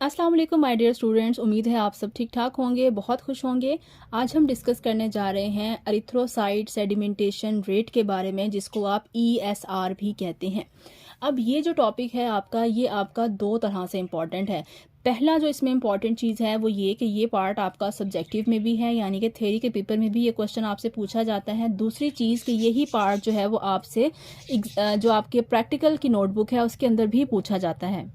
अस्सलाम वालेकुम my dear students, उम्मीद है आप सब ठीक ठाक होंगे, बहुत खुश होंगे। आज हम डिस्कस करने जा रहे हैं एरिथ्रोसाइट सेडिमेंटेशन रेट के बारे में, जिसको आप ESR भी कहते हैं। अब ये जो टॉपिक है आपका, ये आपका दो तरह से इम्पॉर्टेंट है। पहला जो इसमें इम्पॉर्टेंट चीज़ है वो ये कि ये पार्ट आपका सब्जेक्टिव में भी है, यानी कि थ्योरी के पेपर में भी ये क्वेश्चन आपसे पूछा जाता है। दूसरी चीज़ कि यही पार्ट जो है वो आपसे जो आपके प्रैक्टिकल की नोटबुक है उसके अंदर भी पूछा जाता है।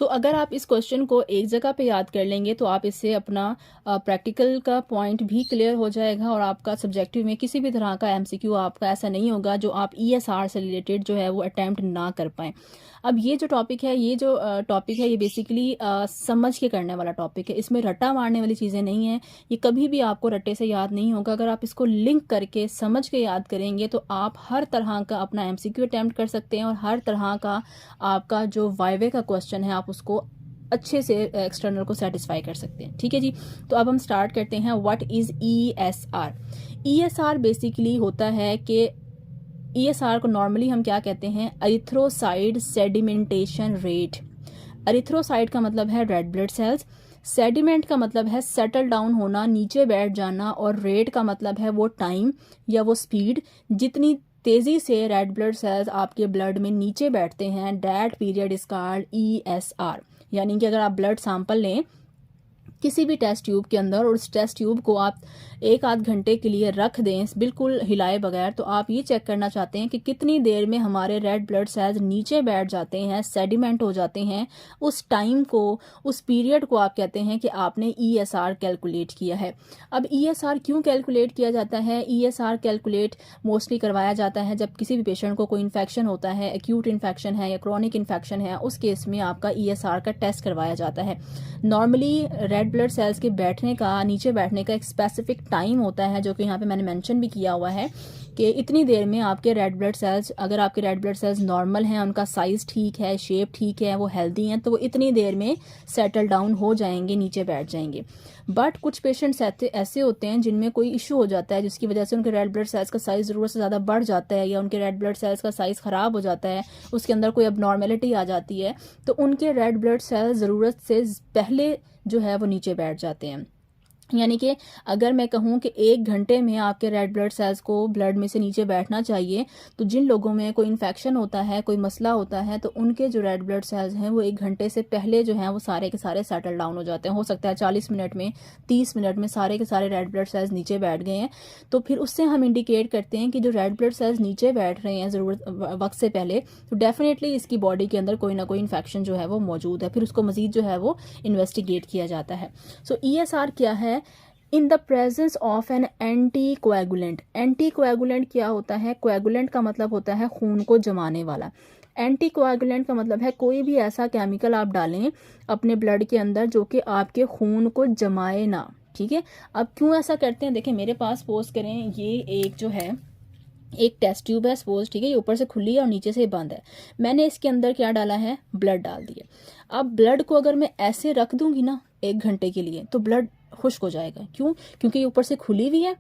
अगर आप इस क्वेश्चन को एक जगह पे याद कर लेंगे तो आप इससे अपना प्रैक्टिकल का पॉइंट भी क्लियर हो जाएगा और आपका सब्जेक्टिव में किसी भी तरह का MCQ आपका ऐसा नहीं होगा जो आप ESR से रिलेटेड जो है वो अटैम्प्ट ना कर पाएँ। अब ये जो टॉपिक है ये बेसिकली समझ के करने वाला टॉपिक है। इसमें रट्टा मारने वाली चीज़ें नहीं हैं। ये कभी भी आपको रट्टे से याद नहीं होगा। अगर आप इसको लिंक करके समझ के याद करेंगे तो आप हर तरह का अपना MCQ अटैम्प्ट कर सकते हैं और हर तरह का आपका जो वाइवे का क्वेश्चन है आप उसको अच्छे से एक्सटर्नल को सेटिस्फाई कर सकते हैं। ठीक है जी, तो अब हम स्टार्ट करते हैं। What is ESR? ESR basically होता है कि ESR को नॉर्मली हम क्या कहते हैं? Erythrocyte sedimentation rate. एरिथ्रोसाइट का मतलब है रेड ब्लड सेल्स, सेडिमेंट का मतलब है सेटल डाउन होना, नीचे बैठ जाना, और रेट का मतलब है वो टाइम या वो स्पीड, जितनी तेज़ी से रेड ब्लड सेल्स आपके ब्लड में नीचे बैठते हैं, that period is called ESR। यानी कि अगर आप ब्लड सैंपल लें किसी भी टेस्ट ट्यूब के अंदर और उस टेस्ट ट्यूब को आप 1-8 घंटे के लिए रख दें बिल्कुल हिलाए बगैर, तो आप ये चेक करना चाहते हैं कि कितनी देर में हमारे रेड ब्लड सेल्स नीचे बैठ जाते हैं, सेडिमेंट हो जाते हैं। उस टाइम को, उस पीरियड को आप कहते हैं कि आपने ESR कैलकुलेट किया है। अब ESR क्यों कैलकुलेट किया जाता है? ESR कैलकुलेट मोस्टली करवाया जाता है जब किसी भी पेशेंट को कोई इन्फेक्शन होता है, एक्यूट इन्फेक्शन है या क्रॉनिक इन्फेक्शन है, उस केस में आपका ESR का टेस्ट करवाया जाता है। नॉर्मली रेड ब्लड सेल्स के बैठने का, नीचे बैठने का एक स्पेसिफिक टाइम होता है, जो कि यहाँ पे मैंने मेंशन भी किया हुआ है कि इतनी देर में आपके रेड ब्लड सेल्स, अगर आपके रेड ब्लड सेल्स नॉर्मल हैं, उनका साइज़ ठीक है, शेप ठीक है, वो हेल्दी हैं, तो वो इतनी देर में सेटल डाउन हो जाएंगे, नीचे बैठ जाएंगे। बट कुछ पेशेंट्स ऐसे होते हैं जिनमें कोई इशू हो जाता है जिसकी वजह से उनके रेड ब्लड सेल्स का साइज़ ज़रूरत से ज़्यादा बढ़ जाता है, या उनके रेड ब्लड सेल्स का साइज़ ख़राब हो जाता है, उसके अंदर कोई अबनॉर्मेलिटी आ जाती है, तो उनके रेड ब्लड सेल्स ज़रूरत से पहले जो है वो नीचे बैठ जाते हैं। यानी कि अगर मैं कहूँ कि 1 घंटे में आपके रेड ब्लड सेल्स को ब्लड में से नीचे बैठना चाहिए, तो जिन लोगों में कोई इन्फेक्शन होता है, कोई मसला होता है, तो उनके जो रेड ब्लड सेल्स हैं वो 1 घंटे से पहले जो हैं वो सारे के सारे सेटल डाउन हो जाते हैं। हो सकता है 40 मिनट में, 30 मिनट में सारे के सारे रेड ब्लड सेल्स नीचे बैठ गए हैं। तो फिर उससे हम इंडिकेट करते हैं कि जो रेड ब्लड सेल्स नीचे बैठ रहे हैं ज़रूरत वक्त से पहले, तो डेफिनेटली इसकी बॉडी के अंदर कोई ना कोई इन्फेक्शन जो है वो मौजूद है। फिर उसको मज़ीद जो है वो इन्वेस्टिगेट किया जाता है। ESR क्या है? In the presence of an anti coagulant. Anti coagulant क्या होता है? कोएगुलेंट का मतलब होता है खून को जमाने वाला। एंटी कोएगुलेंट का मतलब है कोई भी ऐसा केमिकल आप डालें अपने ब्लड के अंदर जो कि आपके खून को जमाए ना। ठीक है, अब क्यों ऐसा करते हैं? देखें, मेरे पास सपोज करें ये एक जो है एक टेस्ट ट्यूब है सपोज, ठीक है, ये ऊपर से खुली है और नीचे से बंद है। मैंने इसके अंदर क्या डाला है? ब्लड डाल दिया। अब ब्लड को अगर मैं ऐसे रख दूंगी ना 1 घंटे के लिए, तो ब्लड खुश्क हो जाएगा। क्यों? क्योंकि ये ऊपर से खुली हुई है।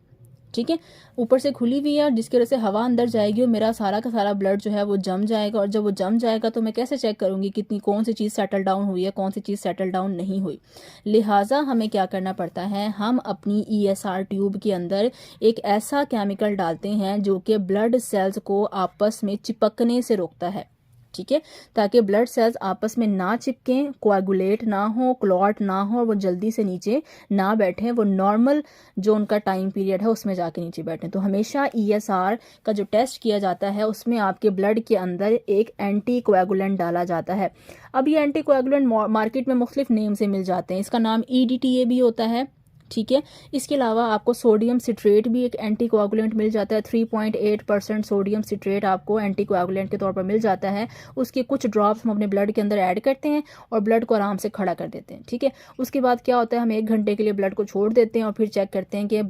ठीक है, ऊपर से खुली हुई है और जिसकी वजह से हवा अंदर जाएगी और मेरा सारा का सारा ब्लड जो है वो जम जाएगा। और जब वो जम जाएगा तो मैं कैसे चेक करूंगी कितनी, कौन सी चीज़ सेटल डाउन हुई है, कौन सी चीज़ सेटल डाउन नहीं हुई। लिहाजा हमें क्या करना पड़ता है? हम अपनी ESR ट्यूब के अंदर एक ऐसा केमिकल डालते हैं जो कि ब्लड सेल्स को आपस में चिपकने से रोकता है। ठीक है, ताकि ब्लड सेल्स आपस में ना चिपकें, कोएगुलेट ना हो, क्लॉट ना हो, और वो जल्दी से नीचे ना बैठें, वो नॉर्मल जो उनका टाइम पीरियड है उसमें जाके नीचे बैठें। तो हमेशा ESR का जो टेस्ट किया जाता है उसमें आपके ब्लड के अंदर एक एंटी कोएगुलेंट डाला जाता है। अब ये एंटी कोएगुलेंट मार्केट में मुख्तलिफ नेम से मिल जाते हैं। इसका नाम EDTA भी होता है। ठीक है, इसके अलावा आपको सोडियम सिट्रेट भी एक एंटी कोआगुलेंट मिल जाता है। 3.8% सोडियम सिट्रेट आपको एंटी कोआगुलेंट के तौर पर मिल जाता है। उसके कुछ ड्रॉप्स हम अपने ब्लड के अंदर ऐड करते हैं और ब्लड को आराम से खड़ा कर देते हैं। ठीक है, उसके बाद क्या होता है? हम 1 घंटे के लिए ब्लड को छोड़ देते हैं और फिर चेक करते हैं कि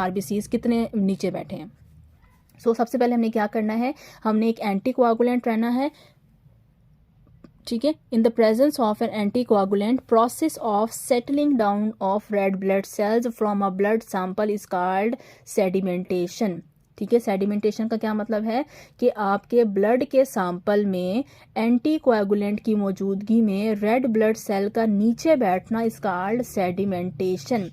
RBCs कितने नीचे बैठे हैं। सबसे पहले हमने क्या करना है? हमने एक एंटी कोआगुलेंट रहना है। ठीक है, in the presence of an anti coagulant, process of settling down of red blood cells from a blood sample is called sedimentation. ठीक है। सेडिमेंटेशन का क्या मतलब है कि आपके ब्लड के सैंपल में एंटीकोएगुलेंट की मौजूदगी में रेड ब्लड सेल का नीचे बैठना is called sedimentation.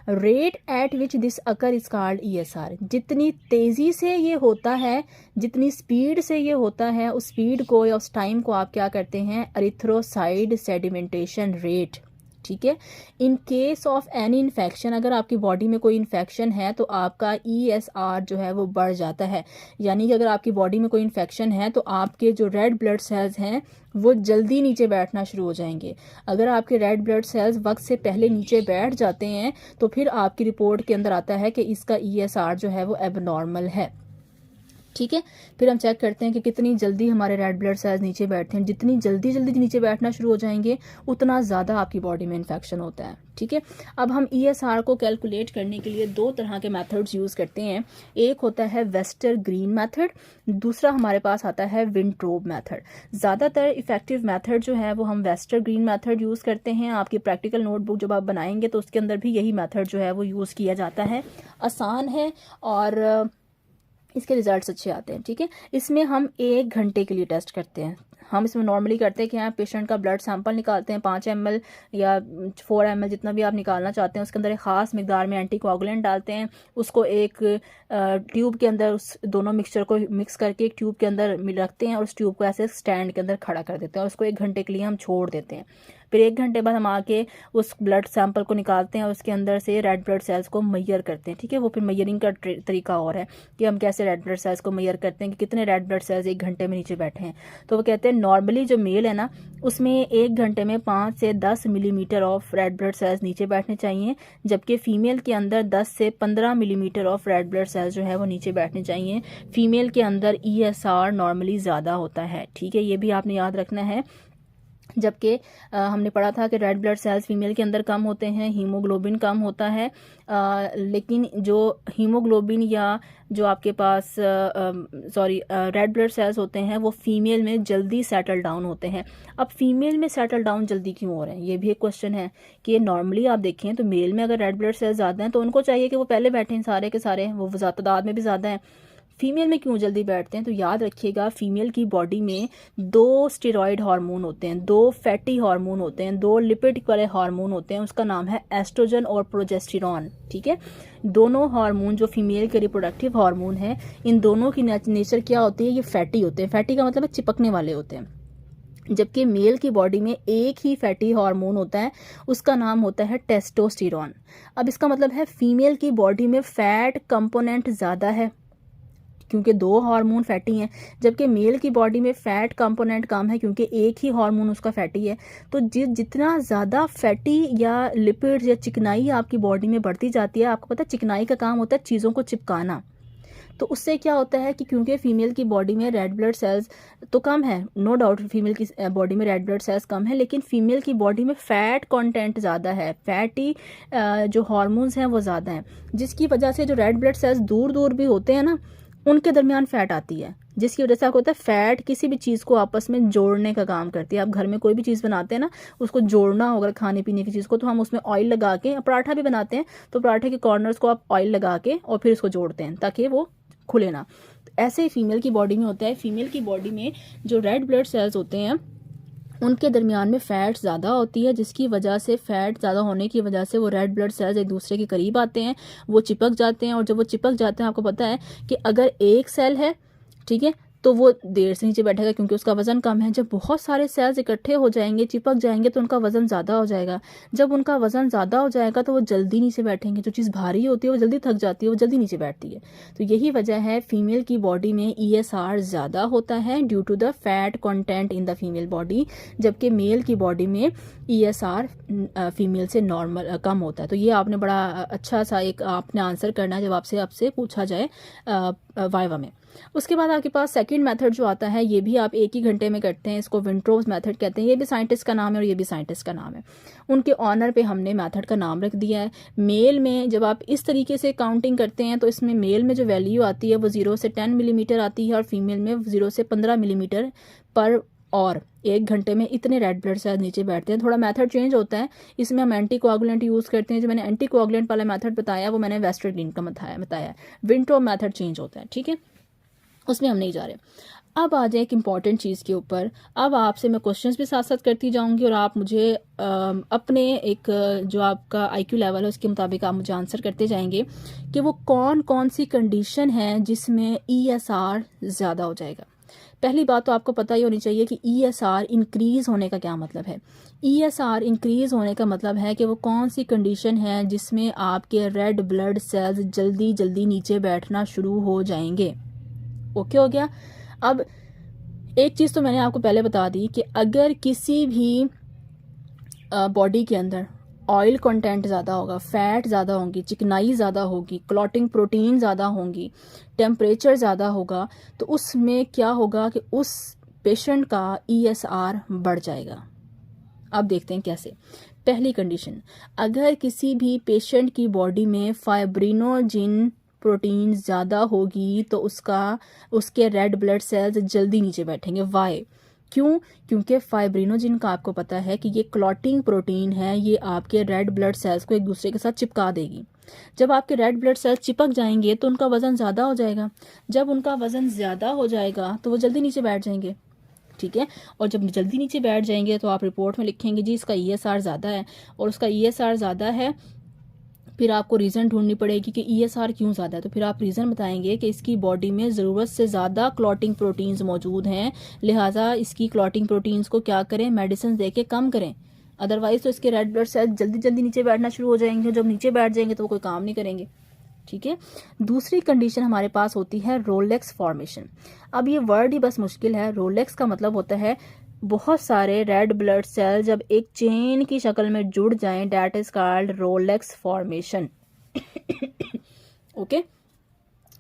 Rate at which this occur is called ESR। जितनी तेज़ी से ये होता है, जितनी स्पीड से ये होता है, उस स्पीड को या उस टाइम को आप क्या करते हैं, एरिथ्रोसाइड सेडिमेंटेशन रेट। ठीक है। In case of any infection, अगर आपकी बॉडी में कोई इन्फेक्शन है तो आपका ESR जो है वो बढ़ जाता है। यानी कि अगर आपकी बॉडी में कोई इन्फेक्शन है तो आपके जो रेड ब्लड सेल्स हैं वो जल्दी नीचे बैठना शुरू हो जाएंगे। अगर आपके रेड ब्लड सेल्स वक्त से पहले नीचे बैठ जाते हैं तो फिर आपकी रिपोर्ट के अंदर आता है कि इसका ESR जो है वो एबनॉर्मल है। ठीक है। फिर हम चेक करते हैं कि कितनी जल्दी हमारे रेड ब्लड सेल्स नीचे बैठते हैं। जितनी जल्दी नीचे बैठना शुरू हो जाएंगे उतना ज़्यादा आपकी बॉडी में इन्फेक्शन होता है। ठीक है। अब हम ESR को कैलकुलेट करने के लिए दो तरह के मेथड्स यूज़ करते हैं। एक होता है वेस्टर ग्रीन मेथड, दूसरा हमारे पास आता है विंट्रोब मेथड। ज़्यादातर इफेक्टिव मेथड जो है वो हम वेस्टर ग्रीन मेथड यूज़ करते हैं। आपकी प्रैक्टिकल नोटबुक जब आप बनाएंगे तो उसके अंदर भी यही मेथड जो है वो यूज़ किया जाता है। आसान है और इसके रिजल्ट्स अच्छे आते हैं। ठीक है। इसमें हम 1 घंटे के लिए टेस्ट करते हैं। हम इसमें नॉर्मली करते हैं कि आप पेशेंट का ब्लड सैंपल निकालते हैं 5 ml या 4 ml जितना भी आप निकालना चाहते हैं। उसके अंदर एक ख़ास मिकदार में एंटीकोएगुलेंट डालते हैं। उसको एक ट्यूब के अंदर उस दोनों मिक्सचर को मिक्स करके एक ट्यूब के अंदर रखते हैं और उस ट्यूब को ऐसे स्टैंड के अंदर खड़ा कर देते हैं और उसको 1 घंटे के लिए हम छोड़ देते हैं। फिर 1 घंटे बाद हम आके उस ब्लड सैंपल को निकालते हैं और उसके अंदर से रेड ब्लड सेल्स को मैयर करते हैं। ठीक है। वो फिर मैयरिंग का तरीका और है कि हम कैसे रेड ब्लड सेल्स को मैयर करते हैं कि कितने रेड ब्लड सेल्स 1 घंटे में नीचे बैठे हैं। तो वो कहते हैं नॉर्मली जो मेल है ना उसमें 1 घंटे में 5 से 10 millimetre of red blood cells नीचे बैठने चाहिए, जबकि फीमेल के अंदर 10 से 15 millimetre of red blood cells जो है वो नीचे बैठने चाहिए। फीमेल के अंदर ESR नॉर्मली ज़्यादा होता है। ठीक है। ये भी आपने याद रखना है। जबकि हमने पढ़ा था कि रेड ब्लड सेल्स फीमेल के अंदर कम होते हैं, हीमोग्लोबिन कम होता है। लेकिन जो हीमोग्लोबिन या जो आपके पास रेड ब्लड सेल्स होते हैं वो फीमेल में जल्दी सेटल डाउन होते हैं। अब फीमेल में सेटल डाउन जल्दी क्यों हो रहे हैं, ये भी एक क्वेश्चन है कि नॉर्मली आप देखें तो मेल में अगर रेड ब्लड सेल्स ज़्यादा हैं तो उनको चाहिए कि वो पहले बैठें सारे के सारे, वो तादाद में भी ज़्यादा हैं। फीमेल में क्यों जल्दी बैठते हैं, तो याद रखिएगा फीमेल की बॉडी में 2 स्टेरॉयड हार्मोन होते हैं, 2 फैटी हार्मोन होते हैं, 2 लिपिड वाले हार्मोन होते हैं। उसका नाम है एस्ट्रोजन और प्रोजेस्टेरॉन। ठीक है। दोनों हार्मोन जो फीमेल के रिप्रोडक्टिव हार्मोन है, इन दोनों की नेचर क्या होती है, ये फैटी होते हैं। फैटी का मतलब है चिपकने वाले होते हैं। जबकि मेल की बॉडी में एक ही फैटी हार्मोन होता है, उसका नाम होता है टेस्टोस्टेरॉन। अब इसका मतलब है फीमेल की बॉडी में फैट कंपोनेंट ज़्यादा है क्योंकि 2 हार्मोन फैटी हैं, जबकि मेल की बॉडी में फैट कंपोनेंट कम है क्योंकि एक ही हार्मोन उसका फैटी है। तो जितना ज़्यादा फैटी या लिपिड्स या चिकनाई आपकी बॉडी में बढ़ती जाती है, आपको पता है चिकनाई का काम होता है चीज़ों को चिपकाना, तो उससे क्या होता है कि क्योंकि फीमेल की बॉडी में रेड ब्लड सेल्स तो कम है, नो डाउट फीमेल की बॉडी में रेड ब्लड सेल्स कम है, लेकिन फीमेल की बॉडी में फ़ैट कंटेंट ज़्यादा है, फैटी जो हार्मोन्स हैं वो ज़्यादा हैं, जिसकी वजह से जो रेड ब्लड सेल्स दूर दूर भी होते हैं ना उनके दरमियान फ़ैट आती है, जिसकी वजह से आपको होता है फ़ैट किसी भी चीज़ को आपस में जोड़ने का काम करती है। आप घर में कोई भी चीज़ बनाते हैं ना, उसको जोड़ना होगा खाने पीने की चीज़ को, तो हम उसमें ऑयल लगा के, पराठा भी बनाते हैं तो पराठे के कॉर्नर्स को आप ऑयल लगा के और फिर उसको जोड़ते हैं ताकि वो खुले ना। तो ऐसे ही फीमेल की बॉडी में होता है। फीमेल की बॉडी में जो रेड ब्लड सेल्स होते हैं उनके दरमियान में फ़ैट ज़्यादा होती है, जिसकी वजह से फ़ैट ज़्यादा होने की वजह से वो रेड ब्लड सेल्स एक दूसरे के करीब आते हैं, वो चिपक जाते हैं। और जब वो चिपक जाते हैं, आपको पता है कि अगर एक सेल है, ठीक है, तो वो देर से नीचे बैठेगा क्योंकि उसका वज़न कम है। जब बहुत सारे सेल्स इकट्ठे हो जाएंगे, चिपक जाएंगे, तो उनका वज़न ज़्यादा हो जाएगा। जब उनका वज़न ज़्यादा हो जाएगा तो वो जल्दी नीचे बैठेंगे। जो चीज़ भारी होती है वो जल्दी थक जाती है, वो जल्दी नीचे बैठती है। तो यही वजह है फीमेल की बॉडी में ESR ज़्यादा होता है due to the fat content in the female body, जबकि मेल की बॉडी में ESR फीमेल से नॉर्मल कम होता है। तो ये आपने बड़ा अच्छा सा एक आपने आंसर करना है जब आपसे पूछा जाए वाइवा में। उसके बाद आपके पास सेकंड मेथड जो आता है, ये भी आप 1 ही घंटे में करते हैं, इसको विंट्रोब्स मेथड कहते हैं। ये भी साइंटिस्ट का नाम है और ये भी साइंटिस्ट का नाम है, उनके ऑनर पे हमने मेथड का नाम रख दिया है। मेल में जब आप इस तरीके से काउंटिंग करते हैं तो इसमें मेल में जो वैल्यू आती है वो 0 से 10 मिलीमीटर आती है और फीमेल में 0 से 15 मिलीमीटर पर और 1 घंटे में इतने रेड ब्लड सेल्स नीचे बैठते हैं। थोड़ा मेथड चेंज होता है, इसमें हम एंटीकोआगुलेंट यूज़ करते हैं। जो मैंने एंटीकोआगुलेंट वाला मेथड बताया वो मैंने वेस्टरडीन का बताया। विंट्रो मेथड चेंज होता है, ठीक है, उसमें हम नहीं जा रहे। अब आ जाए एक इम्पॉर्टेंट चीज़ के ऊपर। अब आपसे मैं क्वेश्चंस भी साथ साथ करती जाऊंगी और आप मुझे अपने एक जो आपका आईक्यू लेवल है उसके मुताबिक आप मुझे आंसर करते जाएंगे कि वो कौन कौन सी कंडीशन है जिसमें ESR ज़्यादा हो जाएगा। पहली बात तो आपको पता ही होनी चाहिए कि ESR इंक्रीज़ होने का क्या मतलब है। ESR इंक्रीज़ होने का मतलब है कि वो कौन सी कंडीशन है जिसमें आपके रेड ब्लड सेल्स जल्दी जल्दी नीचे बैठना शुरू हो जाएंगे। ओके हो गया। अब एक चीज़ तो मैंने आपको पहले बता दी कि अगर किसी भी बॉडी के अंदर ऑयल कंटेंट ज़्यादा होगा, फैट ज़्यादा होंगी, चिकनाई ज़्यादा होगी, क्लॉटिंग प्रोटीन ज़्यादा होंगी, टेम्परेचर ज़्यादा होगा, तो उसमें क्या होगा कि उस पेशेंट का ESR बढ़ जाएगा। अब देखते हैं कैसे। पहली कंडीशन, अगर किसी भी पेशेंट की बॉडी में फाइब्रिनोजिन प्रोटीन ज़्यादा होगी तो उसके रेड ब्लड सेल्स जल्दी नीचे बैठेंगे। वाई? क्यों? क्योंकि फाइब्रिनोजिन का आपको पता है कि ये क्लॉटिंग प्रोटीन है, ये आपके रेड ब्लड सेल्स को एक दूसरे के साथ चिपका देगी। जब आपके रेड ब्लड सेल्स चिपक जाएंगे तो उनका वज़न ज़्यादा हो जाएगा। जब उनका वज़न ज़्यादा हो जाएगा तो वो जल्दी नीचे बैठ जाएंगे, ठीक है। और जब जल्दी नीचे बैठ जाएंगे तो आप रिपोर्ट में लिखेंगे जी इसका ESR ज़्यादा है, और उसका ESR ज़्यादा है, फिर आपको रीज़न ढूंढनी पड़ेगी कि ESR क्यों ज़्यादा है। तो फिर आप रीज़न बताएंगे कि इसकी बॉडी में ज़रूरत से ज़्यादा क्लॉटिंग प्रोटीन्स मौजूद हैं, लिहाजा इसकी क्लॉटिंग प्रोटीन्स को क्या करें, मेडिसिन दे के कम करें। अदरवाइज़ तो इसके रेड ब्लड सेल्स जल्दी जल्दी नीचे बैठना शुरू हो जाएंगे। जब नीचे बैठ जाएंगे तो वो कोई काम नहीं करेंगे, ठीक है। दूसरी कंडीशन हमारे पास होती है रोलेक्स फॉर्मेशन। अब ये वर्ड ही बस मुश्किल है। रोलेक्स का मतलब होता है बहुत सारे रेड ब्लड सेल जब एक चेन की शक्ल में जुड़ जाएं, that is called rouleaux formation. Okay.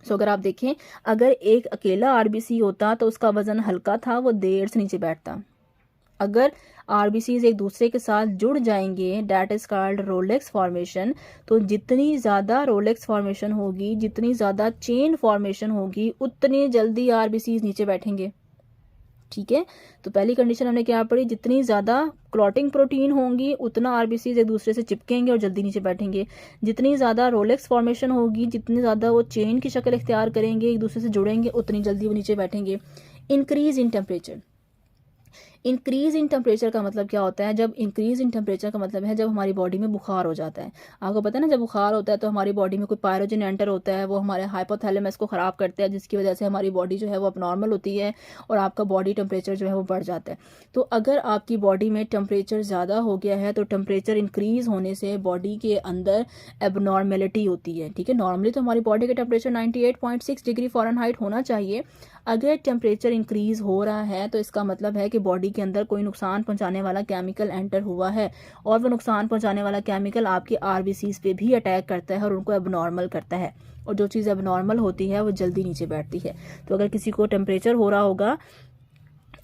So अगर आप देखें, अगर एक अकेला RBC होता तो उसका वजन हल्का था, वो देर से नीचे बैठता। अगर RBCs एक दूसरे के साथ जुड़ जाएंगे, that is called rouleaux formation, तो जितनी ज़्यादा रोलेक्स फॉर्मेशन होगी, जितनी ज़्यादा चेन फॉर्मेशन होगी, उतनी जल्दी RBCs नीचे बैठेंगे, ठीक है। तो पहली कंडीशन हमने क्या पढ़ी, जितनी ज़्यादा क्लॉटिंग प्रोटीन होंगी उतना RBCs एक दूसरे से चिपकेंगे और जल्दी नीचे बैठेंगे। जितनी ज़्यादा रोलेक्स फॉर्मेशन होगी, जितनी ज़्यादा वो चेन की शक्ल इख्तियार करेंगे, एक दूसरे से जुड़ेंगे, उतनी जल्दी वो नीचे बैठेंगे। Increase in temperature. Increase in temperature का मतलब क्या होता है? जब इंक्रीज इन टेम्परेचर का मतलब है जब हमारी बॉडी में बुखार हो जाता है। आपको पता है ना, जब बुखार होता है तो हमारी बॉडी में कोई पायरोजन एंटर होता है, वो हमारे हाइपोथैलेमस को ख़राब करता है, जिसकी वजह से हमारी बॉडी जो है वो अपनॉर्मल होती है और आपका बॉडी टेम्परेचर जो है वो बढ़ जाता है। तो अगर आपकी बॉडी में टेम्परेचर ज़्यादा हो गया है तो टेम्परेचर इंक्रीज़ होने से बॉडी के अंदर एबनॉर्मेलिटी होती है, ठीक है। नॉर्मली तो हमारी बॉडी का टेम्परेचर 98.6 डिग्री फ़ारेनहाइट होना चाहिए। अगर टेम्परेचर इंक्रीज़ हो रहा है तो इसका मतलब है कि बॉडी के अंदर कोई नुकसान पहुंचाने वाला केमिकल एंटर हुआ है, और वो नुकसान पहुंचाने वाला केमिकल आपके RBCs पे भी अटैक करता है और उनको एबनॉर्मल करता है, और जो चीज़ एबनॉर्मल होती है वो जल्दी नीचे बैठती है। तो अगर किसी को टेम्परेचर हो रहा होगा,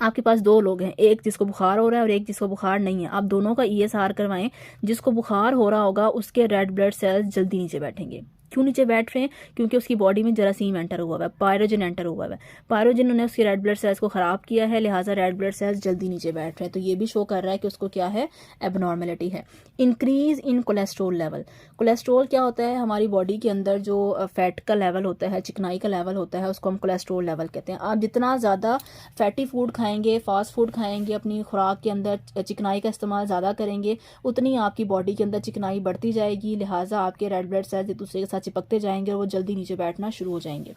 आपके पास 2 लोग हैं, एक जिसको बुखार हो रहा है और एक जिसको बुखार नहीं है, आप दोनों का ESR करवाएं। जिसको बुखार हो रहा होगा उसके रेड ब्लड सेल्स जल्दी नीचे बैठेंगे। क्यों नीचे बैठ रहे हैं? क्योंकि उसकी बॉडी में जरासीम एंटर हुआ है, पायरोजन एंटर हुआ है। पायरोजन ने उसके रेड ब्लड सेल्स को ख़राब किया है, लिहाजा रेड ब्लड सेल्स जल्दी नीचे बैठ रहे हैं। तो ये भी शो कर रहा है कि उसको क्या है, एबनॉर्मेलिटी है। Increase in cholesterol level. Cholesterol क्या होता है? हमारी बॉडी के अंदर जो फैट का लेवल होता है, चिकनाई का लेवल होता है, उसको हम कोलेस्ट्रोल लेवल कहते हैं। आप जितना ज़्यादा फैटी फूड खाएंगे, फास्ट फूड खाएंगे, अपनी खुराक के अंदर चिकनाई का इस्तेमाल ज़्यादा करेंगे, उतनी आपकी बॉडी के अंदर चिकनाई बढ़ती जाएगी, लिहाजा आपके रेड ब्लड सेल्स एक दूसरे के साथ चिपकते जाएंगे और वो जल्दी नीचे बैठना शुरू हो जाएंगे।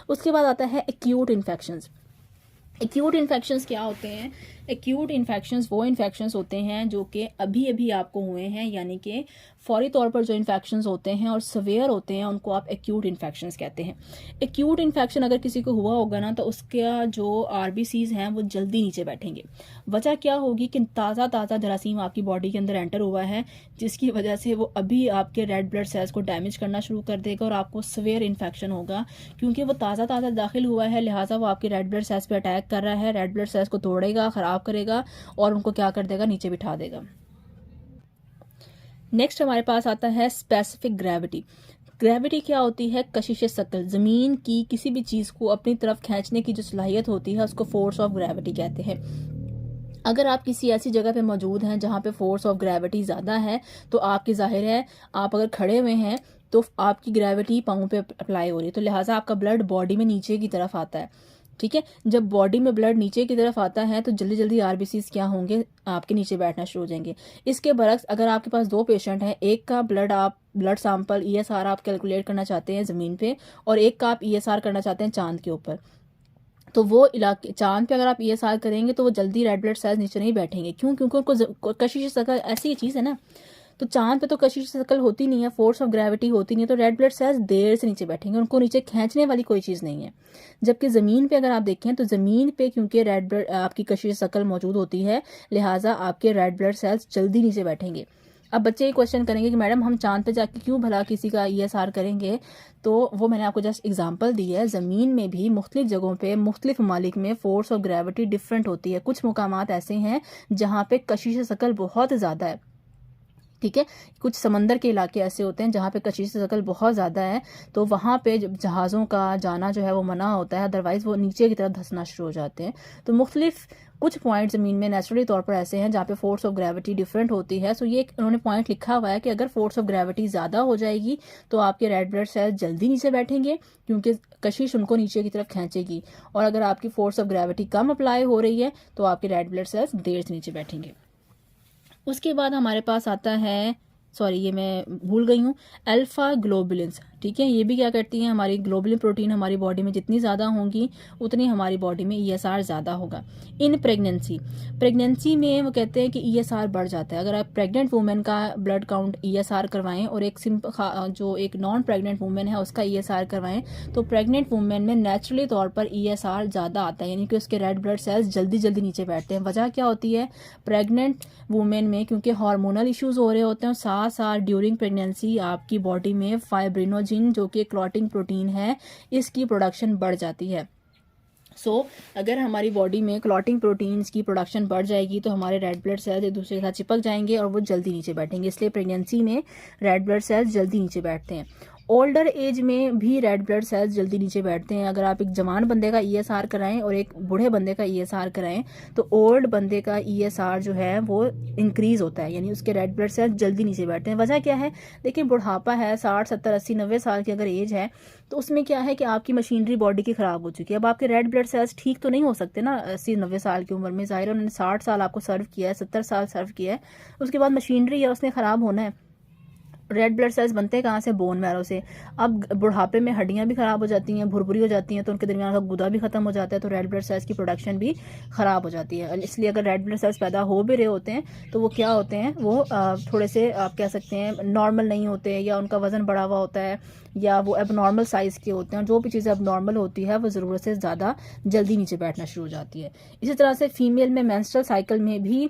उसके बाद आता है एक्यूट इन्फेक्शंस। एक्यूट इन्फेक्शंस क्या होते हैं? एक्यूट इन्फेक्शंस वो इन्फेक्शंस होते हैं जो कि अभी अभी आपको हुए हैं, यानी कि फौरी तौर पर जो इन्फेक्शंस होते हैं और सवेयर होते हैं, उनको आप एक्यूट इन्फेक्शंस कहते हैं। एक्यूट इन्फेक्शन अगर किसी को हुआ होगा ना, तो उसका जो RBCs हैं वो जल्दी नीचे बैठेंगे। वजह क्या होगी कि ताज़ा ताज़ा जरासीम आपकी बॉडी के अंदर एंटर हुआ है, जिसकी वजह से वो अभी आपके रेड ब्लड सेल्स को डैमेज करना शुरू कर देगा और आपको सवेयर इन्फेक्शन होगा। क्योंकि वो ताज़ा ताज़ा दाखिल हुआ है, लिहाजा वो आपके रेड ब्लड सेल्स पर अटैक कर रहा है, रेड ब्लड सेल्स को तोड़ेगा, ख़राब करेगा और उनको क्या कर देगा, नीचे बिठा देगा। नेक्स्ट हमारे पास आता है स्पेसिफिक ग्रेविटी। ग्रेविटी क्या होती है? कशिश सकल, ज़मीन की किसी भी चीज़ को अपनी तरफ खींचने की जो सलाहियत होती है उसको फोर्स ऑफ ग्रेविटी कहते हैं। अगर आप किसी ऐसी जगह पे मौजूद हैं जहाँ पे फोर्स ऑफ ग्रेविटी ज़्यादा है, तो आपकी ज़ाहिर है आप अगर खड़े हुए हैं तो आपकी ग्रेविटी पाँव पे अप्लाई हो रही है, तो लिहाजा आपका ब्लड बॉडी में नीचे की तरफ आता है। ठीक है, जब बॉडी में ब्लड नीचे की तरफ आता है तो जल्दी जल्दी आरबीसीज क्या होंगे, आपके नीचे बैठना शुरू हो जाएंगे। इसके बरक्स अगर आपके पास 2 पेशेंट हैं, एक का ब्लड सैंपल ईएसआर आप कैलकुलेट करना चाहते हैं ज़मीन पे और एक का आप ईएसआर करना चाहते हैं चांद के ऊपर, तो वो इलाके चांद पे अगर आप ईएसआर करेंगे तो वो जल्दी रेड ब्लड सेल्स नीचे नहीं बैठेंगे। क्यों? क्योंकि उनको कशिश शक्ल ऐसी चीज़ है ना, तो चांद पे तो कशिश शक्ल होती नहीं है, फोर्स ऑफ ग्रेविटी होती नहीं है, तो रेड ब्लड सेल्स देर से नीचे बैठेंगे, उनको नीचे खींचने वाली कोई चीज़ नहीं है। जबकि ज़मीन पे अगर आप देखें तो ज़मीन पे क्योंकि रेड ब्लड आपकी कशिश शक्ल मौजूद होती है, लिहाजा आपके रेड ब्लड सेल्स जल्दी नीचे बैठेंगे। अब बच्चे ये क्वेश्चन करेंगे कि मैडम हम चांद पे जाके क्यों भला किसी का ईएसआर करेंगे, तो वो मैंने आपको जस्ट एग्जांपल दी है। ज़मीन में भी मुख्तलिफ जगहों पे मुख्तलिफ ममालिक में फ़ोर्स ऑफ ग्रेविटी डिफरेंट होती है। कुछ मुकामात ऐसे हैं जहाँ पे कशिश शक्ल बहुत ज़्यादा है, ठीक है, कुछ समंदर के इलाके ऐसे होते हैं जहाँ पे कशिश शक्ल बहुत ज़्यादा है, तो वहाँ पे जहाज़ों का जाना जो है वो मना होता है, अदरवाइज़ वो नीचे की तरफ धंसना शुरू हो जाते हैं। तो मुख्तलिफ कुछ पॉइंट ज़मीन में नेचुरली तौर पर ऐसे हैं जहाँ पे फोर्स ऑफ ग्रेविटी डिफरेंट होती है। सो ये उन्होंने पॉइंट लिखा हुआ है कि अगर फोर्स ऑफ ग्रेविटी ज़्यादा हो जाएगी तो आपके रेड ब्लड सेल्स जल्दी नीचे बैठेंगे क्योंकि कशिश उनको नीचे की तरफ खींचेगी, और अगर आपकी force of gravity come apply हो रही है तो आपके रेड ब्लड सेल्स देर से नीचे बैठेंगे। उसके बाद हमारे पास आता है, सॉरी ये मैं भूल गई हूँ, अल्फा ग्लोबुलिन्स। ठीक है, ये भी क्या करती हैं, हमारी ग्लोबुलिन प्रोटीन हमारी बॉडी में जितनी ज़्यादा होंगी उतनी हमारी बॉडी में ईएसआर ज़्यादा होगा। इन प्रेगनेंसी में वो कहते हैं कि ईएसआर बढ़ जाता है। अगर आप प्रेग्नेंट वुमेन का ब्लड काउंट ईएसआर करवाएं और जो एक नॉन प्रेग्नेंट वुमेन है उसका ईएसआर करवाएं, तो प्रेग्नेंट वुमेन में नेचुरली तौर पर ईएसआर ज़्यादा आता है, यानी कि उसके रेड ब्लड सेल्स जल्दी जल्दी नीचे बैठते हैं। वजह क्या होती है, प्रेग्नेंट वुमेन में क्योंकि हार्मोनल इश्यूज हो रहे होते हैं, साथ साथ ड्यूरिंग प्रेगनेंसी आपकी बॉडी में फाइब्रिनोजिन जो कि क्लॉटिंग प्रोटीन है, इसकी प्रोडक्शन बढ़ जाती है। अगर हमारी बॉडी में क्लॉटिंग प्रोटीन्स की प्रोडक्शन बढ़ जाएगी तो हमारे रेड ब्लड सेल्स एक दूसरे के साथ चिपक जाएंगे और वो जल्दी नीचे बैठेंगे, इसलिए प्रेगनेंसी में रेड ब्लड सेल्स जल्दी नीचे बैठते हैं। ओल्डर एज में भी रेड ब्लड सेल्स जल्दी नीचे बैठते हैं। अगर आप एक जवान बंदे का ईएसआर कराएं और एक बूढ़े बंदे का ईएसआर कराएं तो ओल्ड बंदे का ईएसआर जो है वो इंक्रीज होता है, यानी उसके रेड ब्लड सेल्स जल्दी नीचे बैठते हैं। वजह क्या है, देखिए बुढ़ापा है, 60 70 80 90 साल की अगर एज है तो उसमें क्या है कि आपकी मशीनरी बॉडी की खराब हो चुकी है। अब आपके रेड ब्लड सेल्स ठीक तो नहीं हो सकते ना 80 90 साल की उम्र में, जाहिर है उन्होंने 60 साल आपको सर्व किया है, 70 साल सर्व किया है, उसके बाद मशीनरी है उसने खराब होना है। रेड ब्लड सेल्स बनते हैं कहाँ से, बोन मैरो से। अब बुढ़ापे में हड्डियां भी खराब हो जाती हैं, भुरभुरी हो जाती हैं, तो उनके दरमियान का गुदा भी खत्म हो जाता है, तो रेड ब्लड सेल्स की प्रोडक्शन भी खराब हो जाती है। इसलिए अगर रेड ब्लड सेल्स पैदा हो भी रहे होते हैं तो वो क्या होते हैं, वो थोड़े से आप कह सकते हैं नॉर्मल नहीं होते, या उनका वजन बढ़ा हुआ होता है, या वो एबनॉर्मल साइज़ के होते हैं। जो भी चीज़ एबनॉर्मल होती है वो ज़रूरत से ज़्यादा जल्दी नीचे बैठना शुरू हो जाती है। इसी तरह से फीमेल में मेंस्ट्रुअल साइकिल में भी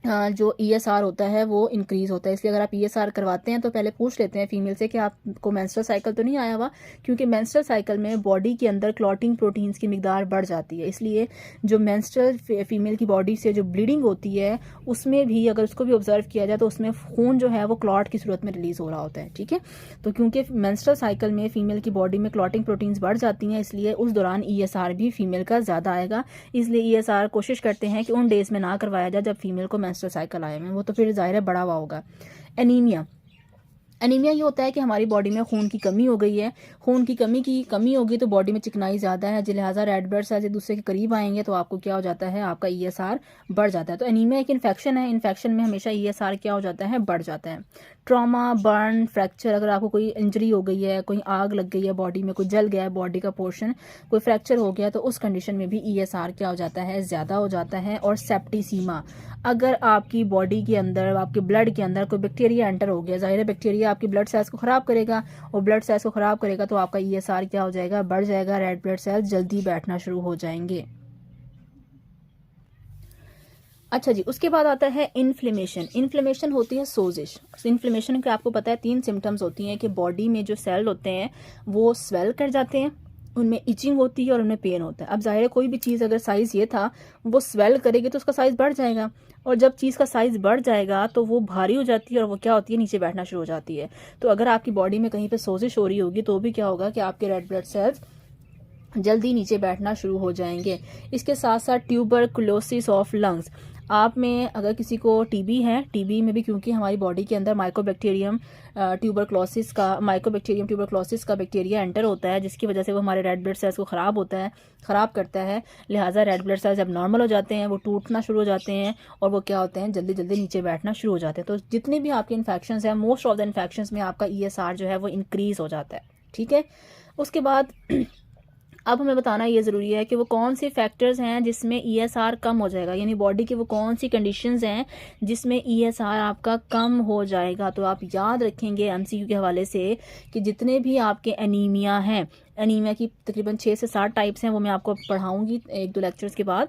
जो ईएसआर होता है वो इंक्रीज होता है। इसलिए अगर आप ईएसआर करवाते हैं तो पहले पूछ लेते हैं फीमेल से कि आपको मेंस्ट्रुअल साइकिल तो नहीं आया हुआ, क्योंकि मेंस्ट्रुअल साइकिल में बॉडी के अंदर क्लॉटिंग प्रोटीन्स की मिकदार बढ़ जाती है। इसलिए जो मेंस्ट्रुअल फीमेल की बॉडी से जो ब्लीडिंग होती है उसमें भी अगर उसको भी ऑब्जर्व किया जाए तो उसमें खून जो है वो क्लॉट की सूरत में रिलीज हो रहा होता है। ठीक है, तो क्योंकि मेंस्ट्रुअल साइकिल में फीमेल की बॉडी में क्लॉटिंग प्रोटीन्स बढ़ जाती हैं, इसलिए उस दौरान ईएसआर भी फीमेल का ज़्यादा आएगा। इसलिए ईएसआर कोशिश करते हैं कि उन डेज में ना करवाया जाए जब फीमेल को मेंस्ट्रुअल साइकिल आए, वो तो फिर जाहिर है बड़ा हुआ होगा। एनीमिया ये होता है कि हमारी बॉडी में खून की कमी हो गई है, खून की कमी होगी तो बॉडी में चिकनाई ज़्यादा है, लिहाजा रेड ब्लड सेल्स एक दूसरे के करीब आएंगे तो आपको क्या हो जाता है, आपका ईएसआर बढ़ जाता है। तो एनीमिया एक इन्फेक्शन है, इन्फेक्शन में हमेशा ईएसआर क्या हो जाता है, बढ़ जाता है। ट्रॉमा, बर्न, फ्रैक्चर, अगर आपको कोई इंजरी हो गई है, कोई आग लग गई है बॉडी में, कोई जल गया है बॉडी का पोर्शन, कोई फ्रैक्चर हो गया, तो उस कंडीशन में भी ईएसआर क्या हो जाता है, ज़्यादा हो जाता है। और सेप्टिसीमा, अगर आपकी बॉडी के अंदर, आपके ब्लड के अंदर कोई बैक्टीरिया एंटर हो गया, जाहिर है बैक्टीरिया आपकी ब्लड सेल्स को खराब करेगा, और ब्लड सेल्स को खराब करेगा तो आपका ईएसआर क्या हो जाएगा, बढ़ जाएगा, रेड ब्लड सेल्स जल्दी बैठना शुरू हो जाएंगे। अच्छा जी, उसके बाद आता है इन्फ्लेमेशन। इन्फ्लेमेशन होती है सोजिश। इन्फ्लेमेशन के आपको पता है 3 सिम्टम्स होती हैं कि बॉडी में जो सेल होते हैं वो स्वेल कर जाते हैं, उनमें इचिंग होती है और उनमें पेन होता है। अब जाहिर है कोई भी चीज़ अगर साइज़ ये था वो स्वेल करेगी तो उसका साइज़ बढ़ जाएगा, और जब चीज़ का साइज़ बढ़ जाएगा तो वो भारी हो जाती है और वो क्या होती है, नीचे बैठना शुरू हो जाती है। तो अगर आपकी बॉडी में कहीं पे सोजिश हो रही होगी तो भी क्या होगा कि आपके रेड ब्लड सेल्स जल्दी नीचे बैठना शुरू हो जाएंगे। इसके साथ साथ ट्यूबरकुलोसिस ऑफ लंग्स, आप में अगर किसी को टीबी है, टीबी में भी क्योंकि हमारी बॉडी के अंदर माइकोबैक्टीरियम ट्यूबरक्लोसिस का बैक्टीरिया एंटर होता है, जिसकी वजह से वो हमारे रेड ब्लड सेल्स को ख़राब करता है। लिहाजा रेड ब्लड सेल्स जब नॉर्मल हो जाते हैं वो टूटना शुरू हो जाते हैं और वो क्या होते हैं, जल्दी जल्दी नीचे बैठना शुरू हो जाते हैं। तो जितने भी आपके इन्फेक्शंस हैं, मोस्ट ऑफ द इन्फेक्शंस में आपका ESR जो है वो इंक्रीज़ हो जाता है। ठीक है, उसके बाद अब हमें बताना ये ज़रूरी है कि वो कौन से फैक्टर्स हैं जिसमें ESR कम हो जाएगा, यानी बॉडी की वो कौन सी कंडीशंस हैं जिसमें ESR आपका कम हो जाएगा। तो आप याद रखेंगे MCQ के हवाले से कि जितने भी आपके एनीमिया हैं, एनीमिया की तकरीबन 6 से 7 टाइप्स हैं, वो मैं आपको पढ़ाऊँगी 1-2 लेक्चर्स के बाद।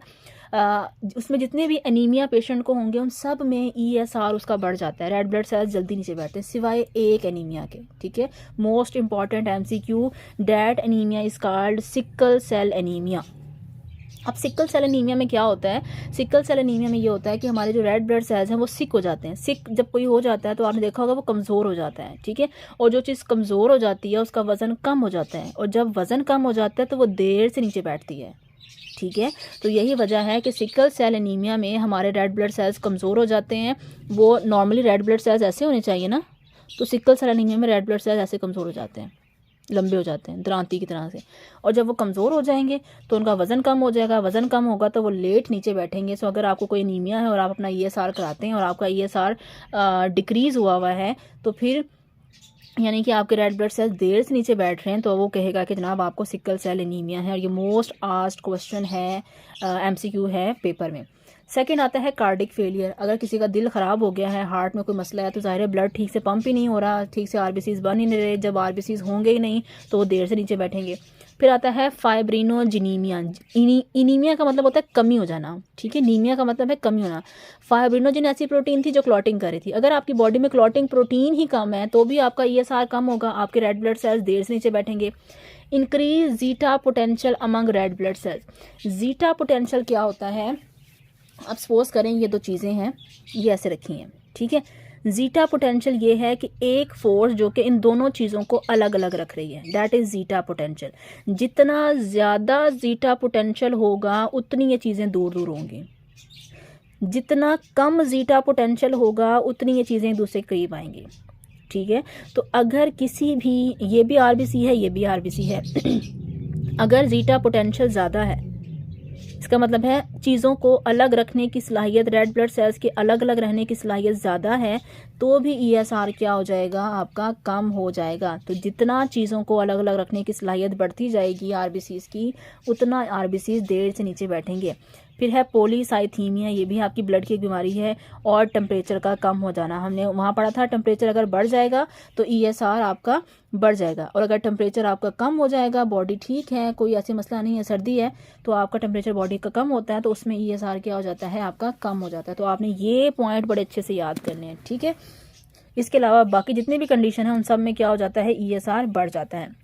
उसमें जितने भी एनीमिया पेशेंट को होंगे उन सब में ESR उसका बढ़ जाता है, रेड ब्लड सेल्स जल्दी नीचे बैठते हैं, सिवाय एक एनीमिया के। ठीक है, most important MCQ, that anaemia is called sickle cell anaemia. अब सिकल सेल एनीमिया में क्या होता है, सिकल सेल एनीमिया में ये होता है कि हमारे जो रेड ब्लड सेल्स हैं वो सिक हो जाते हैं। सिक जब कोई हो जाता है तो आपने देखा होगा वो कमज़ोर हो जाता है। ठीक है, और जो चीज़ कमज़ोर हो जाती है उसका वज़न कम हो जाता है, और जब वज़न कम हो जाता है तो वो देर से नीचे बैठती है। ठीक है, तो यही वजह है कि सिकल सेल एनीमिया में हमारे रेड ब्लड सेल्स कमज़ोर हो जाते हैं। वो नॉर्मली रेड ब्लड सेल्स ऐसे होने चाहिए ना, तो सिकल सेल एनीमिया में रेड ब्लड सेल्स ऐसे कमज़ोर हो जाते हैं, लंबे हो जाते हैं द्रांति की तरह से। और जब वो कमज़ोर हो जाएंगे तो उनका वज़न कम हो जाएगा, वज़न कम होगा तो वो लेट नीचे बैठेंगे। सो अगर आपको कोई एनीमिया है और आप अपना ESR कराते हैं और आपका ESR डिक्रीज़ हुआ है, तो फिर यानी कि आपके रेड ब्लड सेल्स देर से नीचे बैठ रहे हैं, तो वो कहेगा कि जनाब आपको सिकल सेल एनीमिया है। और ये मोस्ट आस्क्ड क्वेश्चन है, MCQ है पेपर में। सेकंड आता है कार्डिक फेलियर, अगर किसी का दिल ख़राब हो गया है, हार्ट में कोई मसला है, तो ज़ाहिर है ब्लड ठीक से पंप ही नहीं हो रहा, ठीक से RBCs बन ही नहीं रहे। जब RBCs होंगे ही नहीं तो वो देर से नीचे बैठेंगे। फिर आता है फाइब्रिनोजेनीमिया। इनीमिया का मतलब होता है कमी हो जाना। ठीक है, नीमिया का मतलब है कमी होना। फाइब्रिनोजेन ऐसी प्रोटीन थी जो क्लॉटिंग कर रही थी। अगर आपकी बॉडी में क्लॉटिंग प्रोटीन ही कम है तो भी आपका ESR कम होगा, आपके रेड ब्लड सेल्स देर से नीचे बैठेंगे। Increase zeta potential among red blood cells. Zeta potential क्या होता है, अब सपोज करें ये 2 चीज़ें हैं, ये ऐसे रखी हैं। ठीक है, जीटा पोटेंशियल ये है कि एक फोर्स जो कि इन दोनों चीज़ों को अलग अलग रख रही है, दैट इज़ जीटा पोटेंशियल। जितना ज़्यादा जीटा पोटेंशियल होगा उतनी ये चीज़ें दूर दूर होंगी, जितना कम जीटा पोटेंशियल होगा उतनी ये चीज़ें एक दूसरे के करीब आएंगी। ठीक है, तो अगर किसी भी, ये भी RBC है, ये भी RBC है, अगर जीटा पोटेंशियल ज़्यादा है इसका मतलब है चीज़ों को अलग रखने की सलाहियत, रेड ब्लड सेल्स के अलग अलग रहने की सलाहियत ज़्यादा है, तो भी ESR क्या हो जाएगा, आपका कम हो जाएगा। तो जितना चीज़ों को अलग अलग रखने की सलाहियत बढ़ती जाएगी RBCs की, उतना RBCs देर से नीचे बैठेंगे। फिर है पॉलीसाइथीमिया, ये भी आपकी ब्लड की एक बीमारी है, और टेम्परेचर का कम हो जाना। हमने वहाँ पढ़ा था टेम्परेचर अगर बढ़ जाएगा तो ESR आपका बढ़ जाएगा, और अगर टेम्परेचर आपका कम हो जाएगा, बॉडी ठीक है, कोई ऐसी मसला नहीं है, सर्दी है तो आपका टेम्परेचर बॉडी का कम होता है तो उसमें ESR क्या हो जाता है, आपका कम हो जाता है। तो आपने ये पॉइंट बड़े अच्छे से याद करने हैं। ठीक है, इसके अलावा बाकी जितने भी कंडीशन है उन सब में क्या हो जाता है, ESR बढ़ जाता है।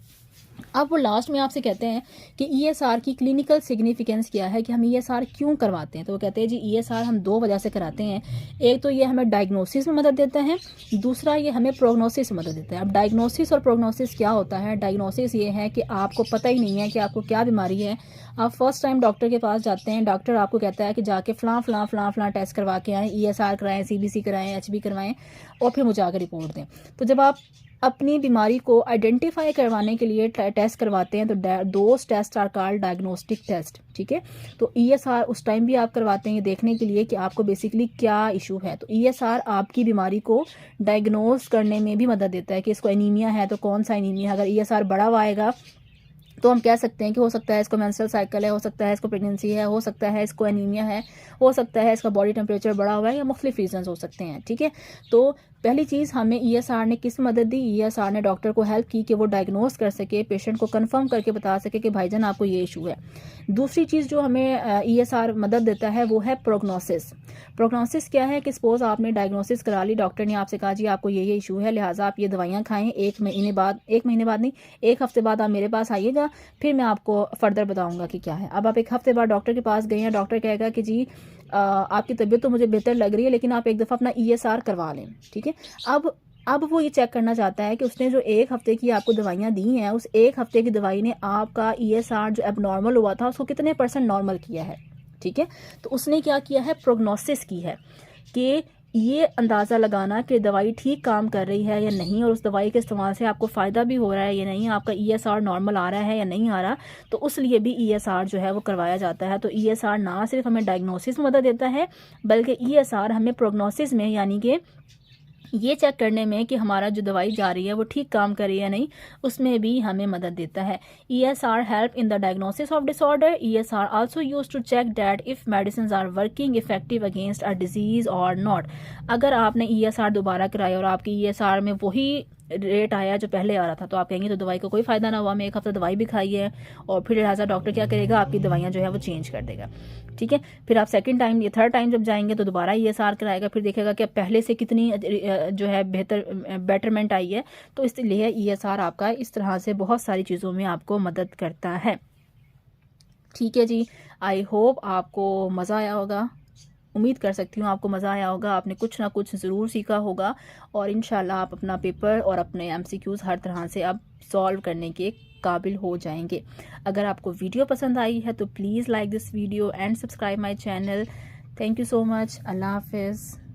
अब वो लास्ट में आपसे कहते हैं कि ESR की क्लिनिकल सिग्निफिकेंस क्या है, कि हम ESR क्यों करवाते हैं। तो वो कहते हैं जी ESR हम 2 वजह से कराते हैं। एक तो ये हमें डायग्नोसिस में मदद देता है, दूसरा ये हमें प्रोग्नोसिस में मदद देता है। अब डायग्नोसिस और प्रोग्नोसिस क्या होता है, डायग्नोसिस ये है कि आपको पता ही नहीं है कि आपको क्या बीमारी है, आप फर्स्ट टाइम डॉक्टर के पास जाते हैं, डॉक्टर आपको कहता है कि जाके फ़लाँ टेस्ट करवा के आएँ, ESR कराएँ, CBC कराएँ, HB करवाएँ और फिर मुझे आकर रिपोर्ट दें। तो जब आप अपनी बीमारी को आइडेंटिफाई करवाने के लिए टेस्ट करवाते हैं तो those test are called diagnostic test. ठीक है, तो ESR उस टाइम भी आप करवाते हैं देखने के लिए कि आपको बेसिकली क्या इशू है। तो ESR आपकी बीमारी को डायग्नोज करने में भी मदद देता है कि इसको एनीमिया है तो कौन सा एनीमिया है। अगर ESR बढ़ा हुआ आएगा तो हम कह सकते हैं कि हो सकता है इसको मेंस्ट्रुअल साइकिल है, हो सकता है इसको प्रेगनेंसी है, हो सकता है इसको एनीमिया है, हो सकता है इसका बॉडी टेम्परेचर बढ़ा हुआ है, या मुख्तलिफ रीजंस हो सकते हैं। ठीक है, तो पहली चीज़ हमें ESR ने किस मदद दी, ESR ने डॉक्टर को हेल्प की कि वो डायग्नोज कर सके, पेशेंट को कंफर्म करके बता सके कि भाईजान आपको ये इशू है। दूसरी चीज़ जो हमें ESR मदद देता है वो है प्रोग्नोसिस। प्रोग्नोसिस क्या है कि सपोज आपने डायग्नोसिस करा ली, डॉक्टर ने आपसे कहा जी आपको ये इशू है, लिहाजा आप ये दवाइयाँ खाएं, 1 महीने बाद नहीं 1 हफ्ते बाद आप मेरे पास आइएगा, फिर मैं आपको फर्दर बताऊंगा कि क्या है। अब आप 1 हफ्ते बाद डॉक्टर के पास गए हैं, डॉक्टर कहेगा कि जी आपकी तबीयत तो मुझे बेहतर लग रही है लेकिन आप एक दफ़ा अपना ESR करवा लें। ठीक है, अब अब वो ये चेक करना चाहता है कि उसने जो 1 हफ्ते की आपको दवाइयाँ दी हैं, उस 1 हफ्ते की दवाई ने आपका ESR जो एबनॉर्मल हुआ था उसको कितने % नॉर्मल किया है। ठीक है, तो उसने क्या किया है, प्रोग्नोसिस की है कि ये अंदाज़ा लगाना कि दवाई ठीक काम कर रही है या नहीं, और उस दवाई के इस्तेमाल से आपको फ़ायदा भी हो रहा है या नहीं, आपका ESR नॉर्मल आ रहा है या नहीं आ रहा, तो उस लिए भी ESR जो है वो करवाया जाता है। तो ESR ना सिर्फ हमें डायग्नोसिस में मदद देता है, बल्कि ESR हमें प्रोग्नोसिस में, यानी कि ये चेक करने में कि हमारा जो दवाई जा रही है वो ठीक काम कर रही है या नहीं, उसमें भी हमें मदद देता है। ESR help in the diagnosis of disorder. ESR also use to check that if medicine are working effective against a disease और नॉट। अगर आपने ESR दोबारा कराया और आपकी ESR में वही रेट आया जो पहले आ रहा था, तो आप कहेंगे तो दवाई का कोई फ़ायदा ना हुआ, मैं 1 हफ्ता दवाई भी खाई है, और फिर लिहाजा डॉक्टर क्या करेगा, आपकी दवाइयाँ जो है वो चेंज कर देगा। ठीक है, फिर आप सेकंड टाइम या थर्ड टाइम जब जाएंगे तो दोबारा ESR कराएगा, फिर देखेगा कि पहले से कितनी जो है बेटरमेंट आई है। तो इसलिए ESR आपका इस तरह से बहुत सारी चीज़ों में आपको मदद करता है। ठीक है जी, आई होप आपको मज़ा आया होगा, उम्मीद कर सकती हूँ आपको मज़ा आया होगा, आपने कुछ ना कुछ ज़रूर सीखा होगा, और इंशाल्लाह आप अपना पेपर और अपने MCQs हर तरह से अब सॉल्व करने के काबिल हो जाएंगे। अगर आपको वीडियो पसंद आई है तो please like this video and subscribe my channel. Thank you so much. अल्लाह हाफिज़।